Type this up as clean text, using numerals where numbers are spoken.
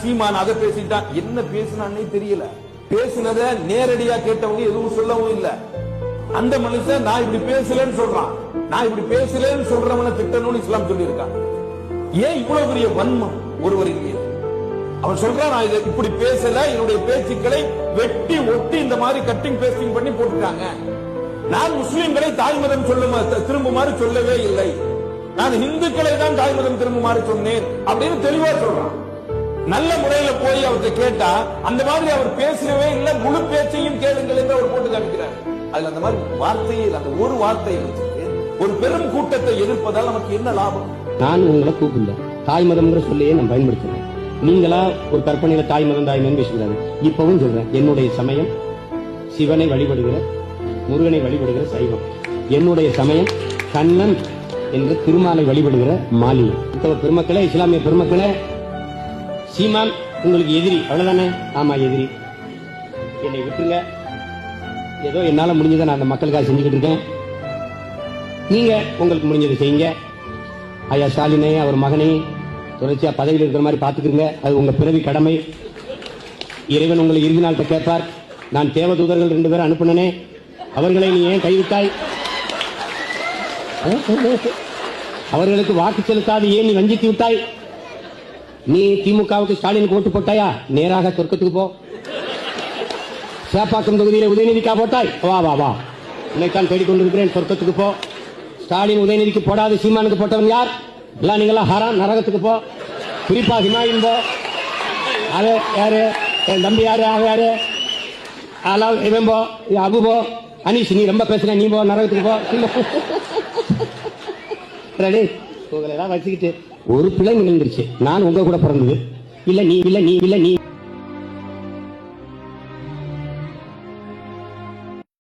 சீமான் அதை பேசிட்டான், என்ன பேசினான்னே தெரியல. பேசினத நேரடியா கேட்டவங்க எதுவும் சொல்லவும் இல்ல. அந்த மனுஷன் நான் இப்படி பேசலன்னு சொல்றான். நான் இப்படி பேசலன்னு சொல்றவனை திட்டணும்னு இஸ்லாம் சொல்லி இருக்கான். ஏன் இவ்வளவு பெரிய வன்மம் ஒருவரின் மீது? அவன் சொல்றான், நான் இதை இப்படி பேசல, என்னுடைய பேச்சுக்களை வெட்டி ஒட்டி இந்த மாதிரி கட்டிங் பேஸ்டிங் பண்ணி போட்டுட்டாங்க. நான் முஸ்லிம்களை தாய்மதம் திரும்புமாறு சொல்லவே இல்லை, நான் இந்துக்களை தான் தாய்மதம் திரும்புமாறு சொன்னேன் அப்படின்னு தெளிவா சொல்றான். நல்ல முறையில போய் அவர்கிட்ட கேட்டா அந்த மாதிரி அவர் பேசவே இல்லை, முழு பேச்சையும் கேளுங்கள் என்று அவர் போட்டு காமிக்கிறார். அதுல அந்த மாதிரி வார்த்தையில் அந்த ஒரு வார்த்தையை வச்சுட்டு ஒரு பெரும் கூட்டத்தை எதிர்ப்பதால் நமக்கு என்ன லாபம்? நான் உங்களை கூப்பிடல, தாய் மதம்ங்கிற சொல்லையே நான் பயன்படுத்துறேன். நீங்களா ஒரு கற்பனையில தாய் மதம் பேசுகிறாங்க. இப்பவும் சொல்றேன், என்னுடைய சமயம் சிவனை வழிபடுகிற, முருகனை வழிபடுகிற சைவம். என்னுடைய சமயம் கண்ணன் என்ற திருமாலை வழிபடுகிற மாலி. பெருமக்களே, இஸ்லாமிய பெருமக்களே, சீமான் உங்களுக்கு எதிரி, அவ்வளவுதானே? ஆமா, எதிரி. என்னை விட்டுருங்க, ஏதோ என்னால முடிஞ்சதை நான் அந்த மக்களுக்காக செஞ்சுக்கிட்டு இருக்கேன். நீங்க உங்களுக்கு முடிஞ்சதை செய்யுங்க. ஐயா ஸ்டாலினை, அவர் மகனை தொடர்ச்சியா பதவியில் இருக்கிற மாதிரி பாத்துக்கிறீங்க, அது உங்க பிறவி கடமை. இறைவன் உங்களை இறுதி நாள்கிட்ட கேட்பார். நான் தேவதூதர்கள் 2 பேரை அனுப்பினே, அவர்களை நீ ஏன் கைவிட்டாய்? அவர்களுக்கு வாக்கு செலுத்தாது ஏன் நீ வஞ்சித்து விட்டாய்? நீ திமுகவுக்கு ஸ்டாலினுக்கு ஓட்டு போட்டாயா? நேராக சொர்க்கத்துக்கு போ. சேப்பாக்கம் தொகுதியில் உதயநிதிக்கா போட்டாய்? வா வா வா, உன்னைத்தான் தேடிக்கொண்டிருக்கிறேன், சொர்க்கத்துக்கு போ. ஸ்டாலின் உதயநிதிக்கு போடாது, சீமானுக்கு போட்டவன் யார்? எல்லாம் நீங்களாம் ஹராம், நரகத்துக்கு போ. குறிப்பா ஹிமாயின் போ. அது யாரு? என் தம்பி யாரு? அவ யாரு? அலால் இவன் போ, அபு போ. அனீஷ், நீ ரொம்ப பேசுற, நீ போ, நரகத்துக்கு போ. ரெடி? உங்களை எல்லாம் வச்சுக்கிட்டு ஒரு பிள்ளை நிகழ்ந்துருச்சு. நான் உங்க கூட பிறந்தது இல்ல, நீ இல்ல, நீ இல்ல, நீ